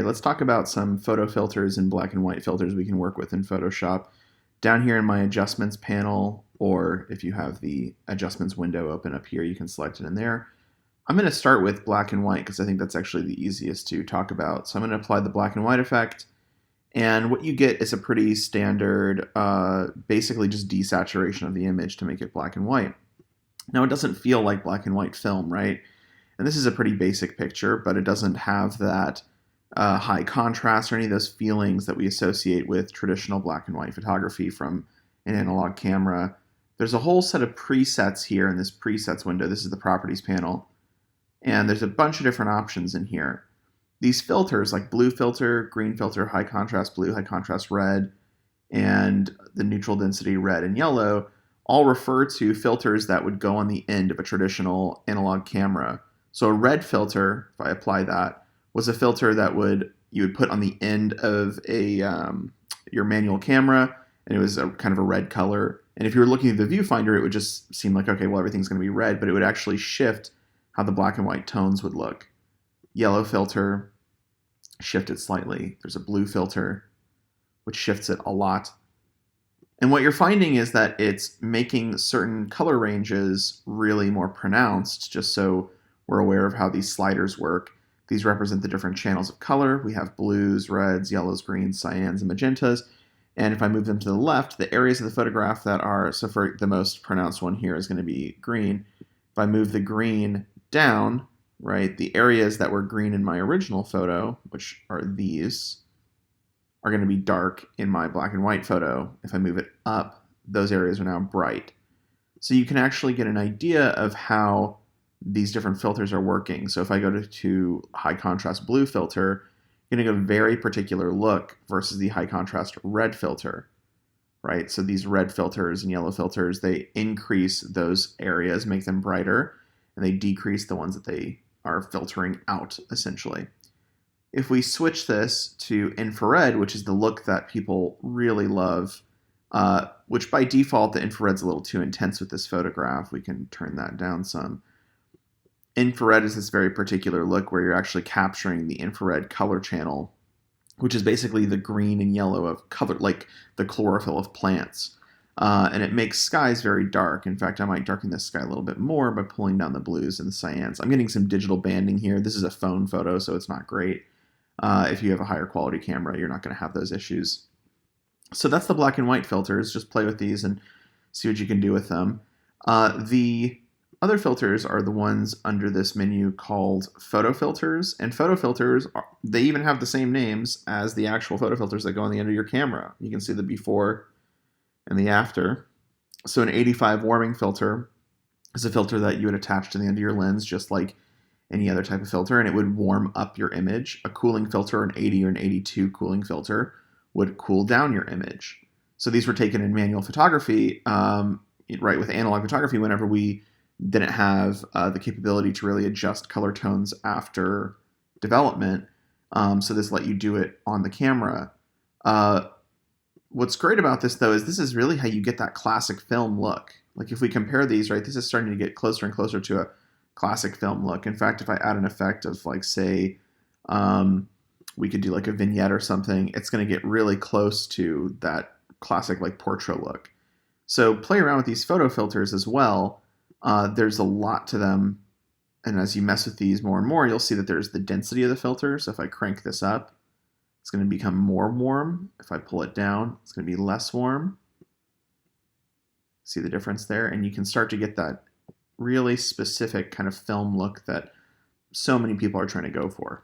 let's talk about some photo filters and black and white filters we can work with in Photoshop. Down here in my adjustments panel, or if you have the adjustments window open up here, you can select it in there. I'm going to start with black and white because I think that's actually the easiest to talk about. So I'm going to apply the black and white effect. And what you get is a pretty standard, basically just desaturation of the image to make it black and white. Now it doesn't feel like black and white film, right? And this is a pretty basic picture, but it doesn't have that high contrast or any of those feelings that we associate with traditional black and white photography from an analog camera. There's a whole set of presets here in this presets window. This is the properties panel. And there's a bunch of different options in here. These filters like blue filter, green filter, high contrast blue, high contrast red, and the neutral density red and yellow all refer to filters that would go on the end of a traditional analog camera. So a red filter, if I apply that, was a filter that you would put on the end of your manual camera, and it was a kind of a red color. And if you were looking at the viewfinder, it would just seem like, okay, well, everything's going to be red, but it would actually shift how the black and white tones would look. Yellow filter, shift it slightly. There's a blue filter, which shifts it a lot. And what you're finding is that it's making certain color ranges really more pronounced, just so we're aware of how these sliders work. These represent the different channels of color. We have blues, reds, yellows, greens, cyans, and magentas. And if I move them to the left, the areas of the photograph that are, so for the most pronounced one here is going to be green. If I move the green down, right, the areas that were green in my original photo, which are these, are going to be dark in my black and white photo. If I move it up, those areas are now bright. So you can actually get an idea of how these different filters are working. So if I go to high contrast blue filter, you're going to get a very particular look versus the high contrast red filter, right? So these red filters and yellow filters, they increase those areas, make them brighter, and they decrease the ones that they are filtering out, essentially. If we switch this to infrared, which is the look that people really love, which by default, the infrared's a little too intense with this photograph. We can turn that down some. Infrared is this very particular look where you're actually capturing the infrared color channel, which is basically the green and yellow of color, like the chlorophyll of plants. And it makes skies very dark. In fact, I might darken this sky a little bit more by pulling down the blues and the cyans. I'm getting some digital banding here. This is a phone photo, so it's not great. If you have a higher quality camera, you're not going to have those issues. So that's the black and white filters. Just play with these and see what you can do with them. The other filters are the ones under this menu called photo filters. And photo filters, they even have the same names as the actual photo filters that go on the end of your camera. You can see the before and the after. So an 85 warming filter is a filter that you would attach to the end of your lens, just like any other type of filter, and it would warm up your image. A cooling filter, an 80 or an 82 cooling filter, would cool down your image. So these were taken in manual photography, right, with analog photography, whenever we didn't have the capability to really adjust color tones after development. So this let you do it on the camera. What's great about this, though, is this is really how you get that classic film look. Like if we compare these, right, this is starting to get closer and closer to a classic film look. In fact, if I add an effect of like, say, we could do like a vignette or something, it's going to get really close to that classic like portrait look. So play around with these photo filters as well. There's a lot to them. And as you mess with these more and more, you'll see that there's the density of the filter. So if I crank this up, it's going to become more warm. If I pull it down, it's going to be less warm. See the difference there? And you can start to get that really specific kind of film look that so many people are trying to go for.